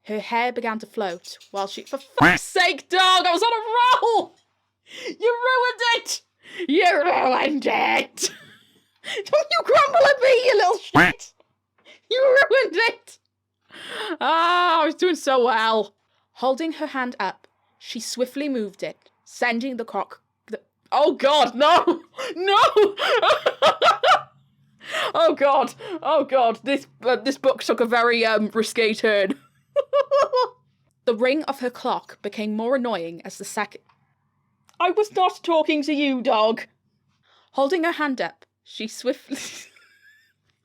Her hair began to float while she... For fuck's sake, dog! I was on a roll! You ruined it! You ruined it! Don't you grumble at me, you little shit! You ruined it! Ah, I was doing so well. Holding her hand up, she swiftly moved it, sending the cock... Oh God, no! No! Oh God, this book took a very risque turn. The ring of her clock became more annoying as the second... I was not talking to you, dog! Holding her hand up, she swiftly...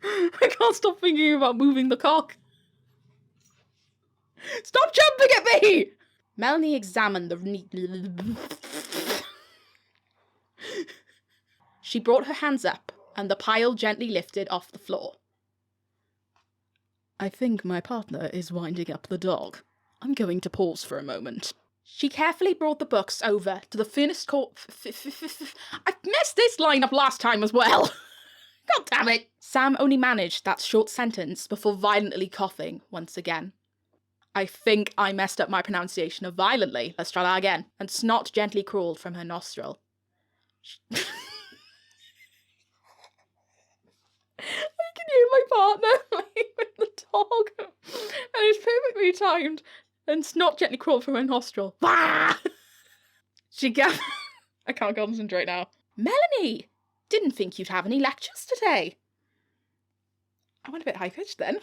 I can't stop thinking about moving the cock. Stop jumping at me! Melanie examined the... She brought her hands up, and the pile gently lifted off the floor. I think my partner is winding up the dog. I'm going to pause for a moment. She carefully brought the books over to the furnace court... I messed this line up last time as well. God damn it. Sam only managed that short sentence before violently coughing once again. I think I messed up my pronunciation of violently. Let's try that again. And snot gently crawled from her nostril. I can hear my partner playing with the dog. And it's perfectly timed. And snot gently crawled from her nostril. Bah! She gasped. I can't concentrate now. Melanie! Didn't think you'd have any lectures today. I went a bit high-pitched then.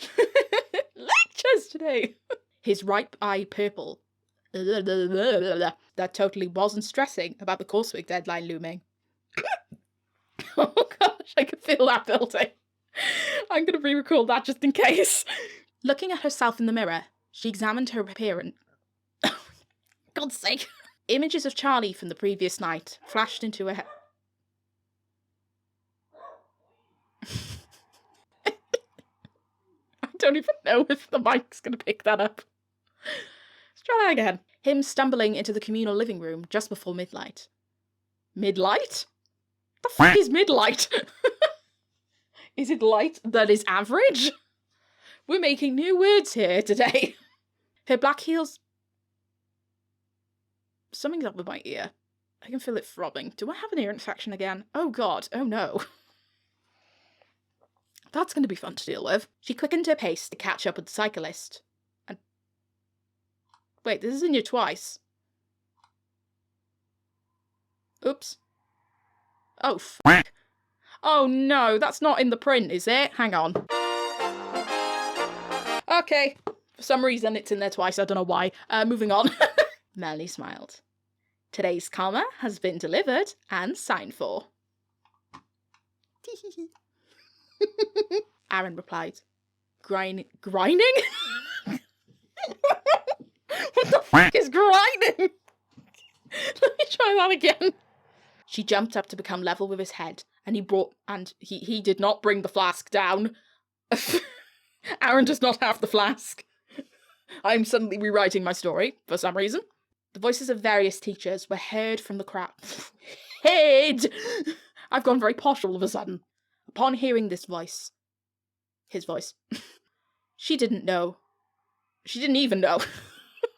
Lectures today! His ripe eye purple. That totally wasn't stressing about the coursework deadline looming. Oh gosh, I could feel that building. I'm going to re-record that just in case. Looking at herself in the mirror, she examined her appearance. Oh, God's sake. Images of Charlie from the previous night flashed into her head. I don't even know if the mic's going to pick that up. Let's try that again. Him stumbling into the communal living room just before midnight. Midlight? The fuck is midlight? Is it light that is average? We're making new words here today. Her black heels... Something's up with my ear. I can feel it throbbing. Do I have an ear infection again? Oh God, oh no. That's going to be fun to deal with. She quickened her pace to catch up with the cyclist. And... Wait, this is in you twice. Oops. Oh, fuck. Oh no, that's not in the print, is it? Hang on. Okay. For some reason, it's in there twice. I don't know why. Moving on. Melanie smiled. Today's comma has been delivered and signed for. Aaron replied. Grinding? What the fuck is grinding? Let me try that again. She jumped up to become level with his head, and he did not bring the flask down. Aaron does not have the flask. I'm suddenly rewriting my story, for some reason. The voices of various teachers were heard from the crowd. Heard! I've gone very posh all of a sudden. Upon hearing his voice, she didn't know. She didn't even know.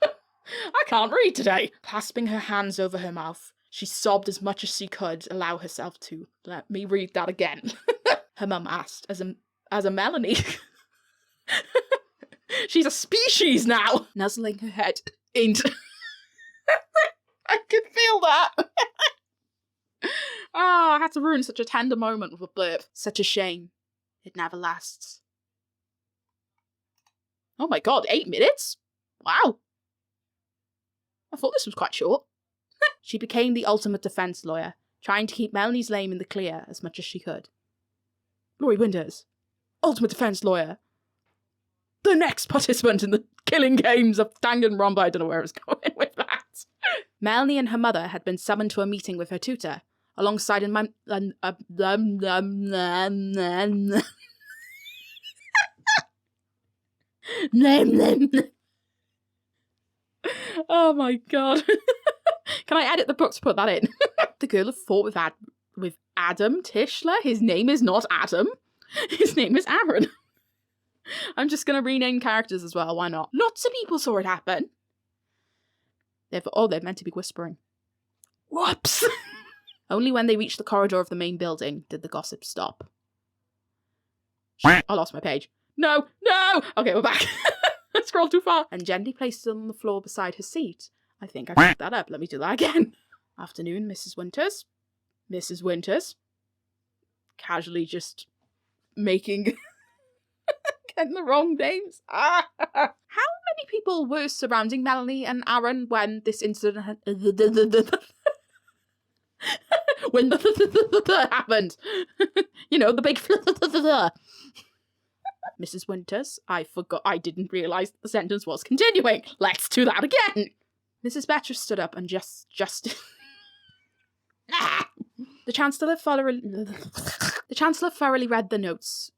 I can't read today. Clasping her hands over her mouth, she sobbed as much as she could allow herself to. Let me read that again. Her mum asked, as a Melanie. She's a species now. Nuzzling her head into... I can feel that. Oh, I had to ruin such a tender moment with a burp. Such a shame. It never lasts. Oh my God, 8 minutes? Wow. I thought this was quite short. She became the ultimate defense lawyer, trying to keep Melanie's name in the clear as much as she could. Laurie Winters, ultimate defense lawyer. The next participant in the killing games of Danganronpa. I don't know where I was going with that. Melanie and her mother had been summoned to a meeting with her tutor, alongside Oh my God. Can I edit the book to put that in? The girl who fought with Adam Tischler. His name is not Adam. His name is Aaron. I'm just going to rename characters as well, why not? Lots of people saw it happen. They're meant to be whispering. Whoops! Only when they reached the corridor of the main building did the gossip stop. I lost my page. No! Okay, we're back. I scrolled too far. And gently placed it on the floor beside her seat. I think I fucked that up. Let me do that again. Afternoon, Mrs. Winters. Mrs. Winters. Casually just making... getting the wrong names. How many people were surrounding Melanie and Aaron when this incident when happened? You know, the big Mrs. Winters, I forgot. I didn't realise the sentence was continuing. Let's do that again. Mrs. Betcher stood up and just the Chancellor thoroughly read the notes.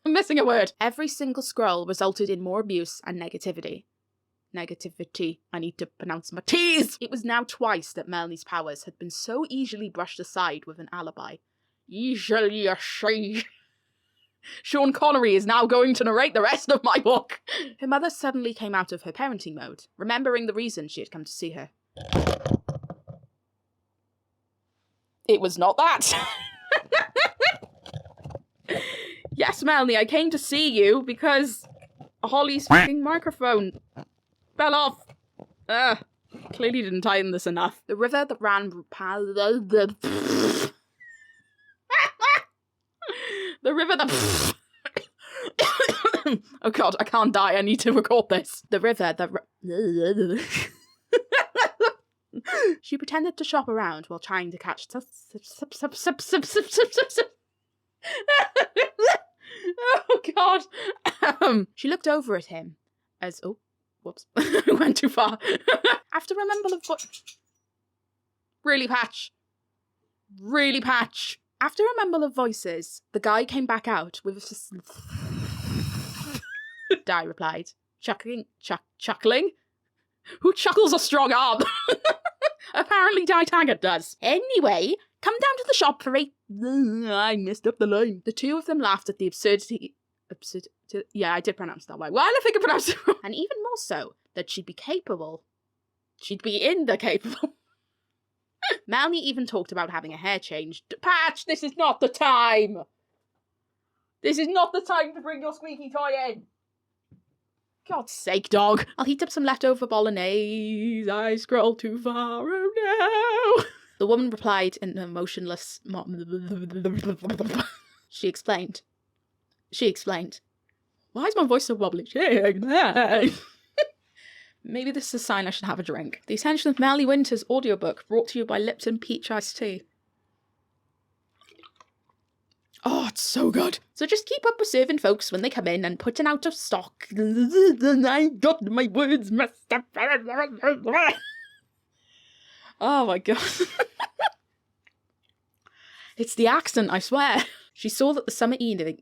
I'm missing a word. Every single scroll resulted in more abuse and negativity. I need to pronounce my T's. It was now twice that Melanie's powers had been so easily brushed aside with an alibi. Easily. Sean Connery is now going to narrate the rest of my book. Her mother suddenly came out of her parenting mode, remembering the reason she had come to see her. It was not that. Yes, Melanie, I came to see you because Holly's fucking microphone fell off. Clearly didn't tighten this enough. The river that ran the river that... Oh god, I can't die. I need to record this. The river that... She pretended to shop around while trying to catch... Oh god. She looked over at him as... Oh, whoops. Went too far. After a mumble of... Really patch. After a mumble of voices, the guy came back out with a... Di replied, chuckling? Who chuckles a strong arm? Apparently Di Taggart does. Anyway, come down to the shop for a... I messed up the line. The two of them laughed at the absurdity... Yeah, I did pronounce that way. Why did I think I pronounced it wrong? And even more so, that she'd be capable. She'd be in the capable. Melanie even talked about having a hair change. Patch, this is not the time! This is not the time to bring your squeaky toy in! God's sake, dog. I'll heat up some leftover bolognese. I scrolled too far, oh no! The woman replied in a motionless... She explained. Why is my voice so wobbly? Maybe this is a sign I should have a drink. The Ascension of Melanie Winters audiobook, brought to you by Lipton Peach Iced Tea. Oh, it's so good. So just keep up with serving folks when they come in and putting out of stock. I got my words messed up. Oh my god. It's the accent, I swear. She saw that the summer evening...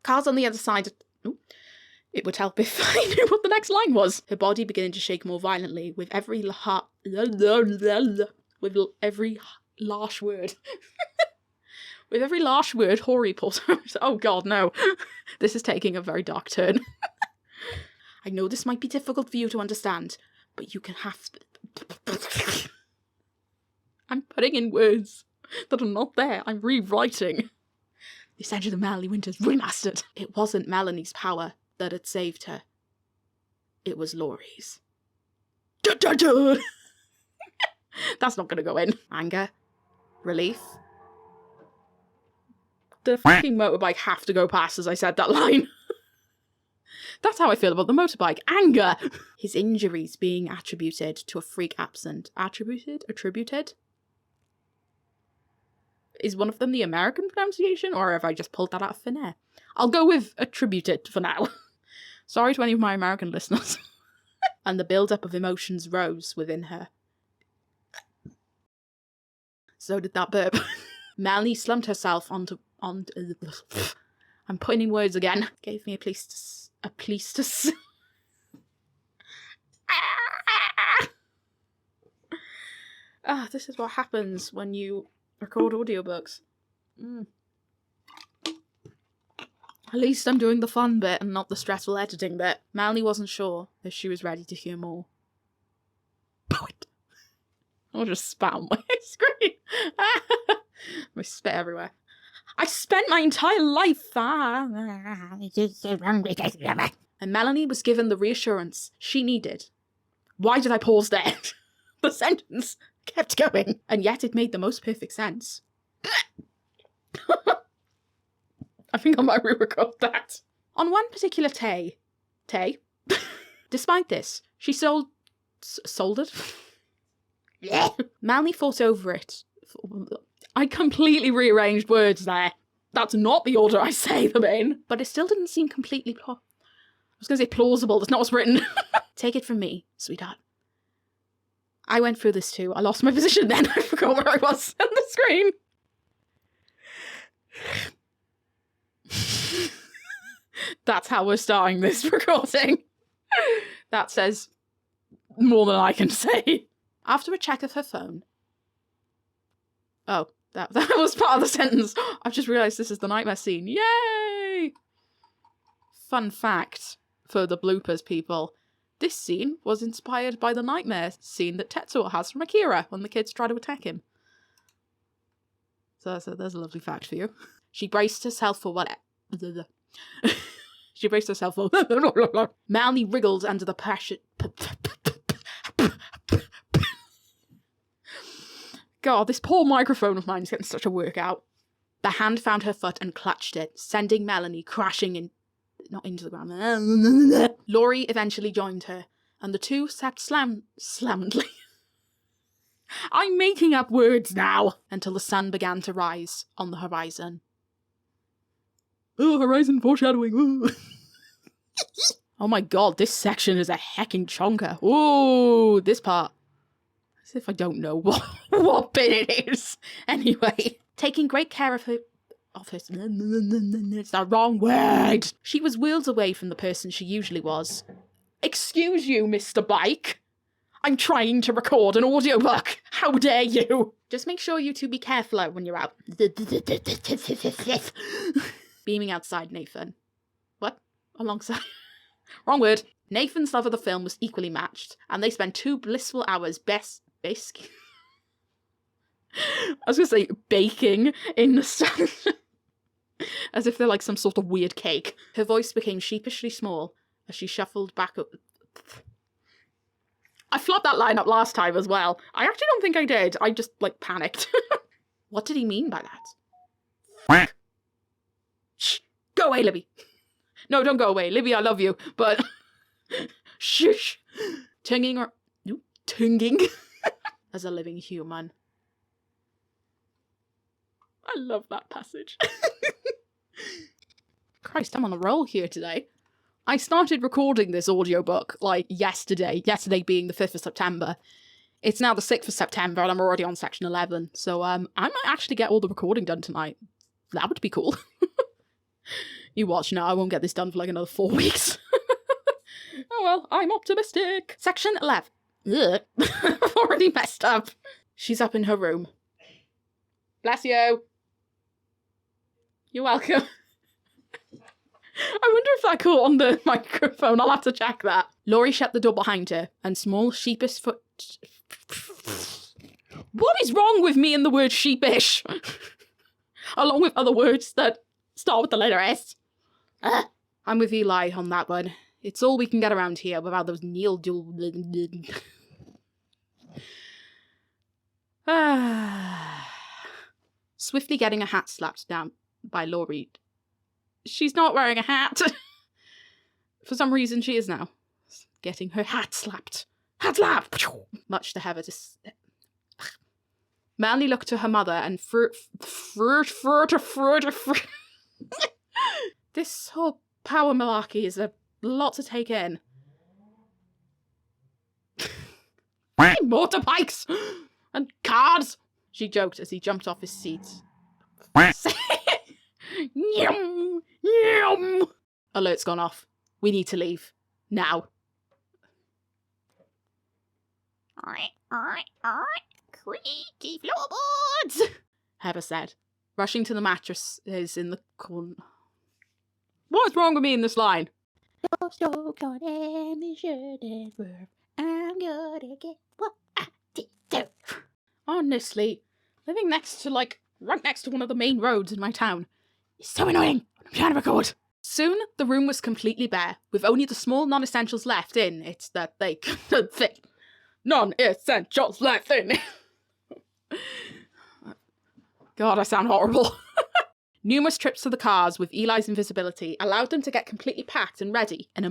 Cars on the other side of... Ooh. It would help if I knew what the next line was. Her body beginning to shake more violently with every with every large word. With every large word Hori pulls out. Oh god, no. This is taking a very dark turn. I know this might be difficult for you to understand, but you can have... I'm putting in words that are not there. I'm rewriting. The Ascension of Melanie Winters remastered. It wasn't Melanie's power that had saved her. It was Laurie's. Dun, dun, dun. That's not going to go in. Anger. Relief. The fucking motorbike have to go past as I said that line. That's how I feel about the motorbike. Anger. His injuries being attributed to a freak absent. Attributed? Is one of them the American pronunciation, or have I just pulled that out of thin air? I'll go with attributed for now. Sorry to any of my American listeners. And the build-up of emotions rose within her. So did that burp. Melanie slumped herself onto... I'm putting in words again. Gave me a pleastus. This is what happens when you record audiobooks. At least I'm doing the fun bit and not the stressful editing bit. Melanie wasn't sure if she was ready to hear more. Poet. I'll just spat on my screen. I spit everywhere. I spent my entire life... And Melanie was given the reassurance she needed. Why did I pause there? The sentence kept going, and yet it made the most perfect sense. I think I might re-record that. On one particular day, despite this, she soldered. Melanie fought over it. I completely rearranged words there. That's not the order I say them in. But it still didn't seem completely I was going to say plausible. That's not what's written. Take it from me, sweetheart. I went through this too. I lost my position then. I forgot where I was on the screen. That's how we're starting this recording. That says more than I can say. After a check of her phone. Oh, that was part of the sentence. I've just realised this is the nightmare scene. Yay! Fun fact for the bloopers people. This scene was inspired by the nightmare scene that Tetsuo has from Akira when the kids try to attack him. So there's a lovely fact for you. She braced herself for what... She braced herself for... Melanie wriggled under the pressure... God, this poor microphone of mine is getting such a workout. The hand found her foot and clutched it, sending Melanie crashing in... Not into the ground. Laurie eventually joined her, and the two sat slamledly. I'm making up words now, until the sun began to rise on the horizon. Oh, horizon foreshadowing. Ooh. Oh my god, this section is a hecking chonker. Ooh, this part. As if I don't know what bit it is. Anyway, taking great care of her... It's the wrong word. She was worlds away from the person she usually was. Excuse you, Mr. Bike. I'm trying to record an audiobook. How dare you? Just make sure you two be careful when you're out. Beaming outside Nathan. What? Alongside? Wrong word. Nathan's love of the film was equally matched, and they spent 2 blissful hours I was going to say baking in the sun. As if they're like some sort of weird cake. Her voice became sheepishly small as she shuffled back up. I flopped that line up last time as well. I actually don't think I did. I just, panicked. What did he mean by that? Shh! Go away, Libby! No, don't go away. Libby, I love you, but... Shush! Tinging as a living human. I love that passage. Christ, I'm on a roll here today. I started recording this audiobook, yesterday. Yesterday being the 5th of September. It's now the 6th of September and I'm already on section 11. So, I might actually get all the recording done tonight. That would be cool. You watch now, I won't get this done for another 4 weeks. Oh well, I'm optimistic. Section 11. Ugh. I've already messed up. She's up in her room. Bless you. You're welcome. I wonder if that caught on the microphone. I'll have to check that. Laurie shut the door behind her, and small sheepish foot... What is wrong with me and the word sheepish? Along with other words that start with the letter S. I'm with Eli on that one. It's all we can get around here without those Swiftly getting a hat slapped down by Laurie. She's not wearing a hat. For some reason she is now. Getting her hat slapped. Hat slap! Much to Heather to... Melanie looked to her mother and This whole power malarkey is a lot to take in. Motorbikes! And cars! She joked as he jumped off his seat. Yum, yum. Alert's gone off. We need to leave. Now. Creaky floorboards, Heather said. Rushing to the mattress is in the corner. What's wrong with me in this line? You're so cold and me shouldn't work. I'm gonna get what I deserve. Honestly, living next to, like, right next to one of the main roads in my town is so annoying when I'm trying to record. Soon, the room was completely bare, with only the small non-essentials left in. It's that they couldn't fit. Non-essentials left in. God, I sound horrible. Numerous trips to the cars with Eli's invisibility allowed them to get completely packed and ready in a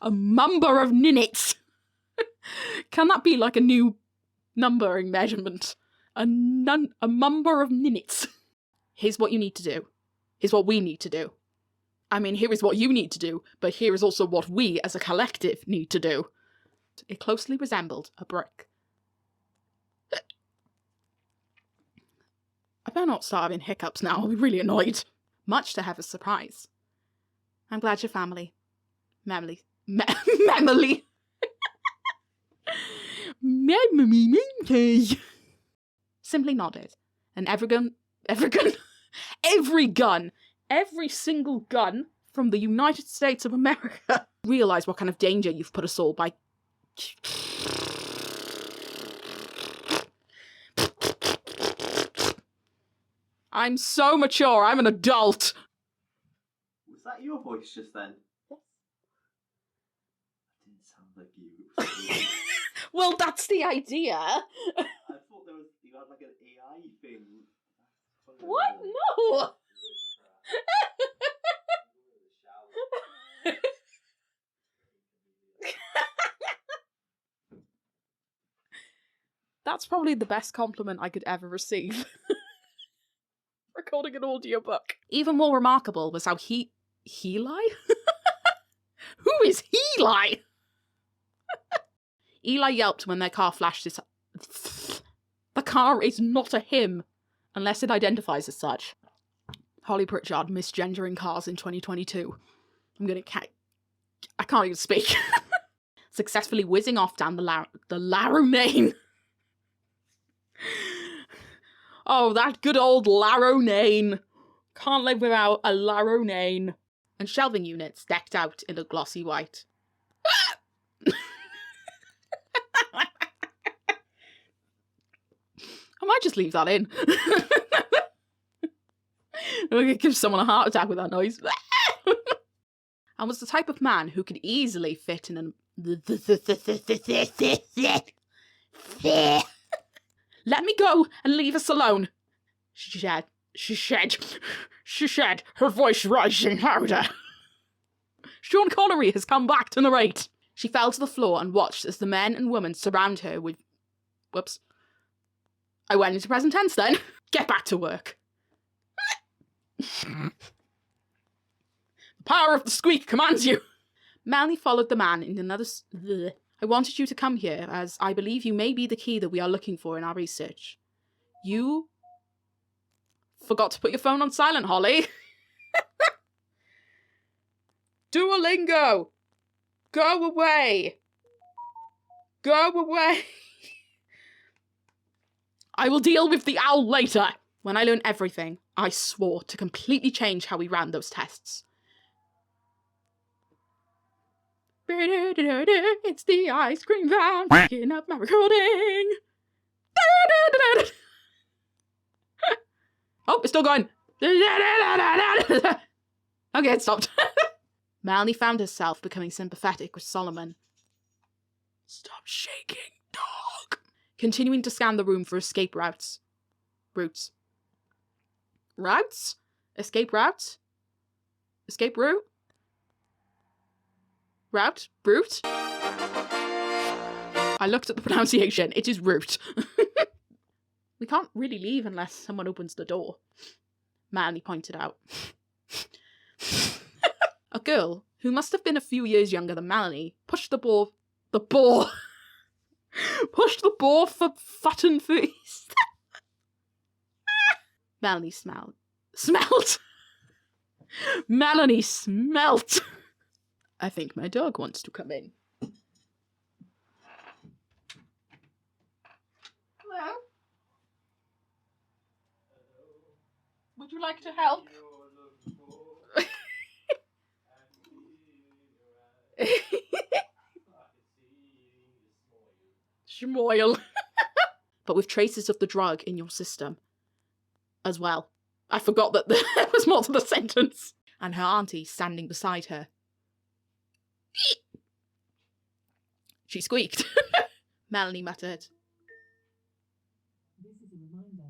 number of minutes. Can that be like a new numbering measurement? A number of minutes. Here's what you need to do. Here's what we need to do. I mean, here is what you need to do, but here is also what we as a collective need to do. It closely resembled a brick. I better not start having hiccups now, I'll be really annoyed. Much to Heather's surprise. I'm glad your family. Memily. Simply nodded, and every single gun from the United States of America realised what kind of danger you've put us all by... I'm so mature, I'm an adult. Was that your voice just then? Yes. That didn't sound like you. Well, that's the idea. I thought you had like an AI thing. What? No! That's probably the best compliment I could ever receive. Recording an audiobook. Even more remarkable was how Eli? Who is Eli? Eli yelped when their car flashed his... The car is not a him, unless it identifies as such. Holly Pritchard misgendering cars in 2022. I can't even speak. Successfully whizzing off down the Laronane. Oh, that good old Laronane. Can't live without a Laronane. And shelving units decked out in a glossy white. I might just leave that in. I'm gonna give someone a heart attack with that noise. And was the type of man who could easily fit in an... Let me go and leave us alone, she said, her voice rising louder. Sean Connery has come back to narrate. She fell to the floor and watched as the men and women surround her with... Whoops. I went into present tense then. Get back to work. The power of the squeak commands you. Melanie followed the man in another... I wanted you to come here, as I believe you may be the key that we are looking for in our research. You... forgot to put your phone on silent, Holly. Duolingo! Go away! Go away! I will deal with the owl later. When I learned everything, I swore to completely change how we ran those tests. It's the ice cream van picking up my recording. Oh, it's still going. Okay, it stopped. Melanie found herself becoming sympathetic with Solomon. Stop shaking, dog. Continuing to scan the room for escape routes. Routes? Escape route? Escape route? Route? Brute? I looked at the pronunciation. It is route. We can't really leave unless someone opens the door, Melanie pointed out. A girl, who must have been a few years younger than Melanie, pushed the boar for Futton Feast. Melanie smelled. Melanie smelt. I think my dog wants to come in. Hello? like to help? Schmoil. But with traces of the drug in your system as well. I forgot that there was more to the sentence. And her auntie standing beside her. She squeaked. Melanie muttered. This is a reminder.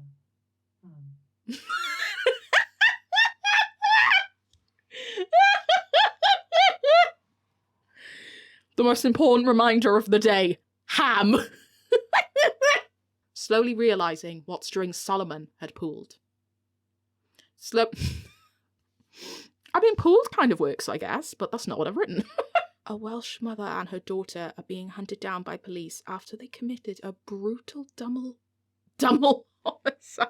The most important reminder of the day. Ham. Slowly realising what strings Solomon had pulled. I mean, pulled kind of works, I guess, but that's not what I've written. A Welsh mother and her daughter are being hunted down by police after they committed a brutal double homicide.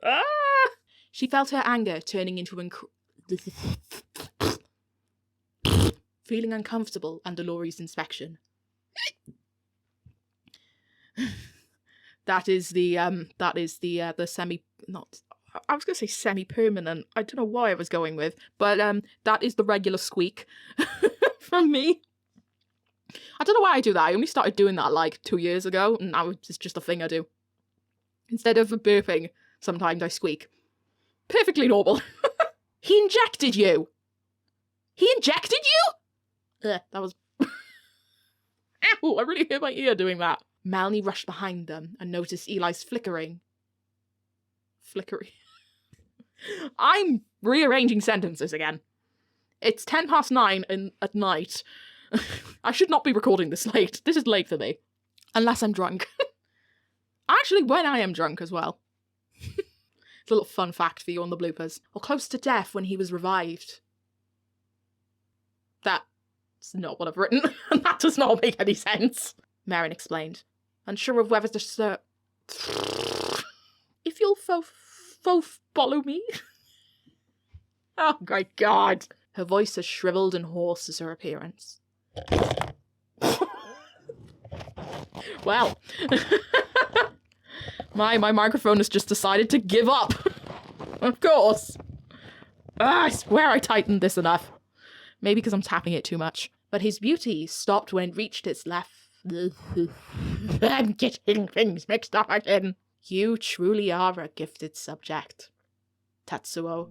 Ah! She felt her anger turning into feeling uncomfortable under Laurie's inspection. That is the semi, not, I was going to say semi-permanent. I don't know why I was going with, but that is the regular squeak from me. I don't know why I do that. I only started doing that like 2 years ago, and now it's just a thing I do. Instead of burping, sometimes I squeak. Perfectly normal. He injected you! He injected you?! Ugh, that was... Ow, I really hurt my ear doing that. Melanie rushed behind them and noticed Eli's flickering. I'm rearranging sentences again. It's 9:10 at night. I should not be recording this late. This is late for me. Unless I'm drunk. Actually, when I am drunk as well. It's a little fun fact for you on the bloopers. Or close to death when he was revived. That's not what I've written. And that does not make any sense. Merrin explained. Unsure of whether to if you'll follow me. Oh my god. Her voice as shriveled and hoarse as her appearance. Well. My microphone has just decided to give up. Of course. I swear I tightened this enough. Maybe because I'm tapping it too much. But his beauty stopped when it reached its left. I'm getting things mixed up again. You truly are a gifted subject, Tatsuo.